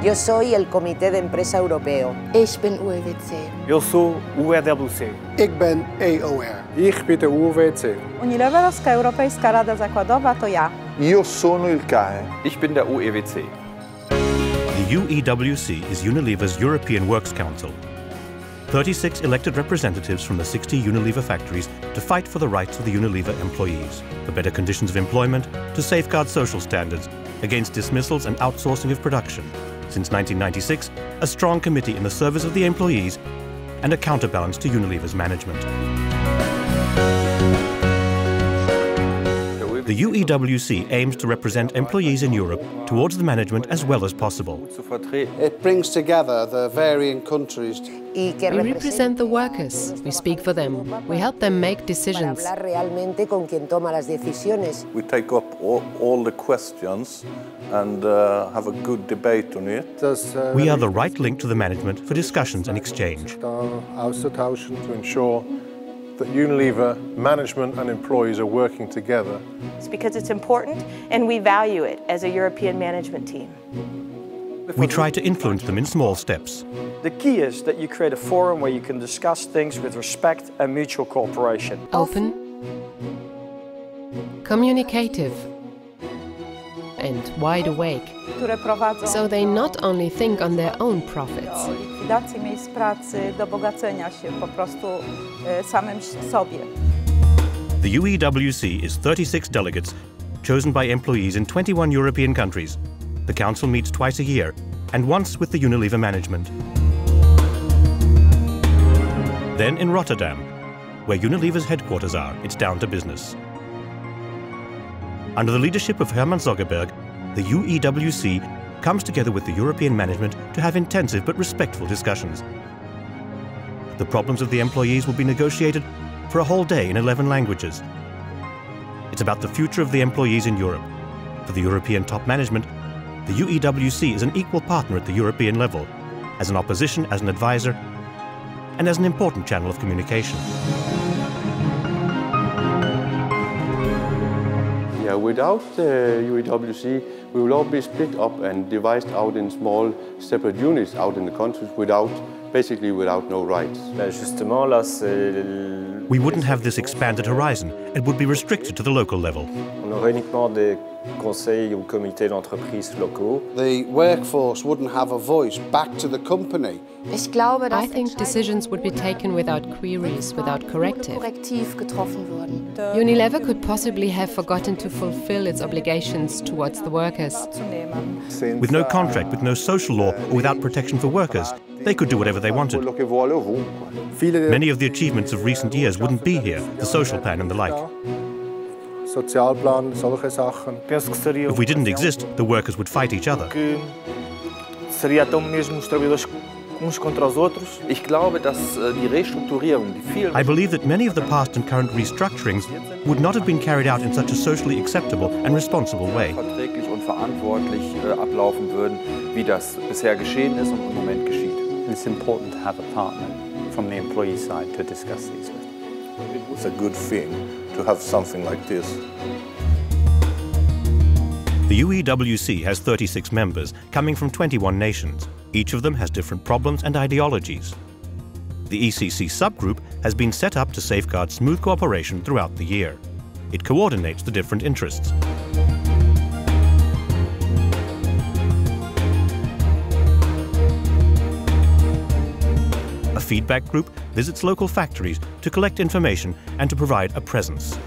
Yo soy el Comité de Empresa Europeo. Ich bin Uewc. Eu sou Uewc. Ik ben EOR. Ich bin der Uewc. Unileverowska Europejska Rada Zakładowa to ja. Io sono il CAE. Ich bin der Uewc. The Uewc is Unilever's European Works Council. 36 elected representatives from the 60 Unilever factories to fight for the rights of the Unilever employees, for better conditions of employment, to safeguard social standards, against dismissals and outsourcing of production. Since 1996, a strong committee in the service of the employees and a counterbalance to Unilever's management. The Uewc aims to represent employees in Europe towards the management as well as possible. It brings together the varying countries. We represent the workers. We speak for them. We help them make decisions. We take up all the questions and have a good debate on it. We are the right link to the management for discussions and exchange. To ensure that Unilever management and employees are working together. It's because it's important and we value it as a European management team. We try to influence them in small steps. The key is that you create a forum where you can discuss things with respect and mutual cooperation. Open, communicative, and wide awake. So they not only think on their own profits. Miejsc pracy, do bogacenia się po prostu samym sobie. The Uewc is 36 delegates chosen by employees in 21 European countries. The council meets twice a year and once with the Unilever management. Then in Rotterdam, where Unilever's headquarters are, it's down to business. Under the leadership of Herman Zoggerberg, the Uewc comes together with the European management to have intensive but respectful discussions. The problems of the employees will be negotiated for a whole day in 11 languages. It's about the future of the employees in Europe. For the European top management, the Uewc is an equal partner at the European level, as an opposition, as an advisor, and as an important channel of communication. Yeah, without the Uewc, we will all be split up and divided out in small separate units out in the countries basically without no rights. We wouldn't have this expanded horizon. It would be restricted to the local level. The workforce wouldn't have a voice back to the company. I think decisions would be taken without queries, without corrective. Unilever could possibly have forgotten to fulfill its obligations towards the workers. With no contract, with no social law, or without protection for workers, they could do whatever they wanted. Many of the achievements of recent years wouldn't be here, the social plan and the like. If we didn't exist, the workers would fight each other. I believe that many of the past and current restructurings would not have been carried out in such a socially acceptable and responsible way. It's important to have a partner from the employee side to discuss these with. It's a good thing to have something like this. The Uewc has 36 members coming from 21 nations. Each of them has different problems and ideologies. The ECC subgroup has been set up to safeguard smooth cooperation throughout the year. It coordinates the different interests. A feedback group visits local factories to collect information and to provide a presence.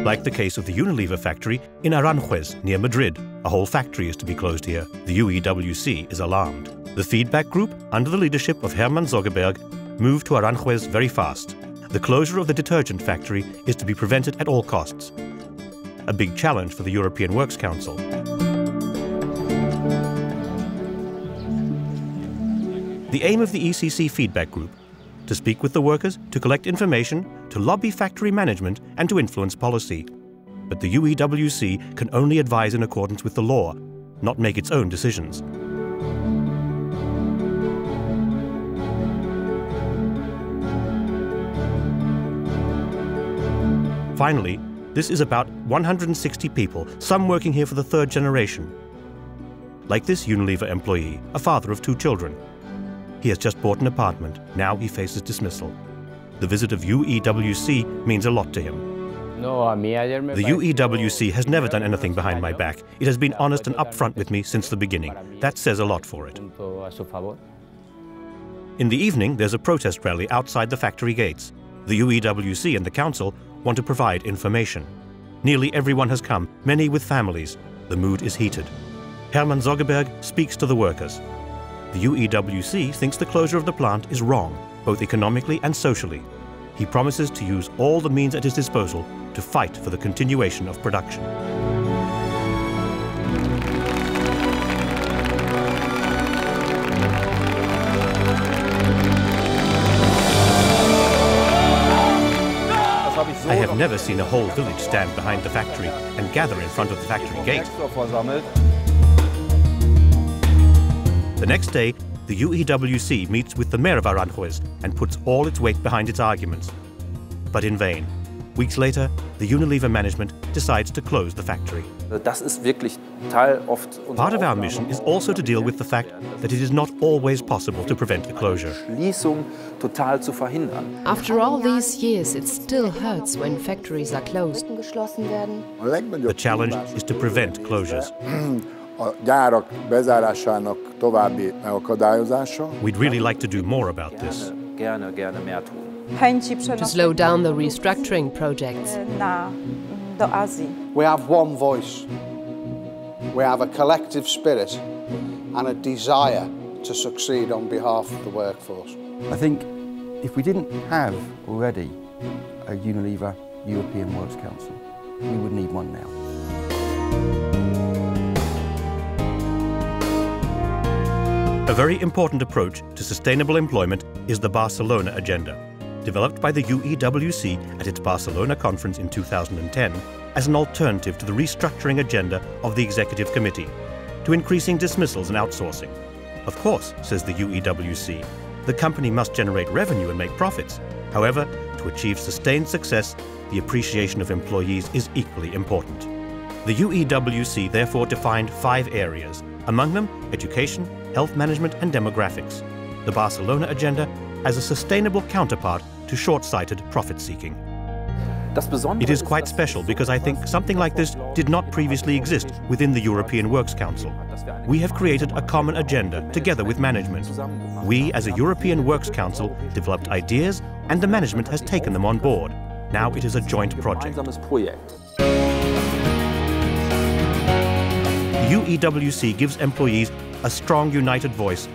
Like the case of the Unilever factory in Aranjuez, near Madrid. A whole factory is to be closed here. The Uewc is alarmed. The feedback group, under the leadership of Herman Zoggerberg, moved to Aranjuez very fast. The closure of the detergent factory is to be prevented at all costs. A big challenge for the European Works Council. The aim of the ECC feedback group: to speak with the workers, to collect information, to lobby factory management, and to influence policy. But the Uewc can only advise in accordance with the law, not make its own decisions. Finally, this is about 160 people, some working here for the third generation. Like this Unilever employee, a father of 2 children. He has just bought an apartment. Now he faces dismissal. The visit of UEWC means a lot to him. The UEWC has never done anything behind my back. It has been honest and upfront with me since the beginning. That says a lot for it. In the evening, there's a protest rally outside the factory gates. The UEWC and the council want to provide information. Nearly everyone has come, many with families. The mood is heated. Hermann Zoggeberg speaks to the workers. The UEWC thinks the closure of the plant is wrong, both economically and socially. He promises to use all the means at his disposal to fight for the continuation of production. I have never seen a whole village stand behind the factory and gather in front of the factory gate. The next day, the UEWC meets with the mayor of Aranjuez and puts all its weight behind its arguments. But in vain. Weeks later, the Unilever management decides to close the factory. Part of our mission is also to deal with the fact that it is not always possible to prevent a closure. After all these years, it still hurts when factories are closed. The challenge is to prevent closures. We'd really like to do more about this. To slow down the restructuring projects. We have one voice. We have a collective spirit and a desire to succeed on behalf of the workforce. I think if we didn't have already a Unilever European Works Council, we would need one now. A very important approach to sustainable employment is the Barcelona Agenda, developed by the UEWC at its Barcelona conference in 2010 as an alternative to the restructuring agenda of the Executive Committee, to increasing dismissals and outsourcing. Of course, says the UEWC, the company must generate revenue and make profits. However, to achieve sustained success, the appreciation of employees is equally important. The UEWC therefore defined 5 areas, among them education, health management and demographics. The Barcelona Agenda as a sustainable counterpart to short-sighted profit-seeking. It is quite special because I think something like this did not previously exist within the European Works Council. We have created a common agenda together with management. We, as a European Works Council, developed ideas and the management has taken them on board. Now it is a joint project. The UEWC gives employees a strong, united voice,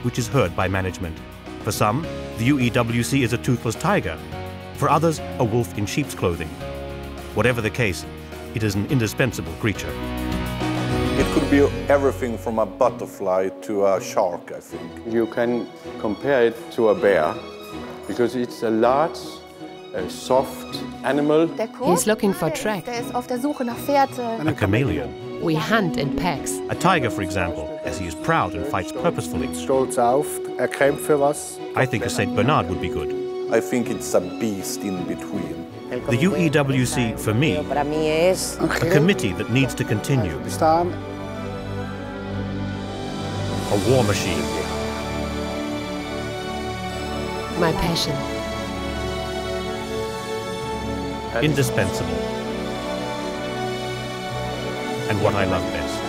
which is heard by management. For some, the UEWC is a toothless tiger. For others, a wolf in sheep's clothing. Whatever the case, it is an indispensable creature. It could be everything from a butterfly to a shark, I think. You can compare it to a bear, because it's a large, soft animal. He's looking for track. A chameleon. We hunt in packs. A tiger, for example, as he is proud and fights purposefully. I think a Saint Bernard would be good. I think it's a beast in between. The UEWC, for me, is a committee that needs to continue. A war machine. My passion. Indispensable. And what I love best.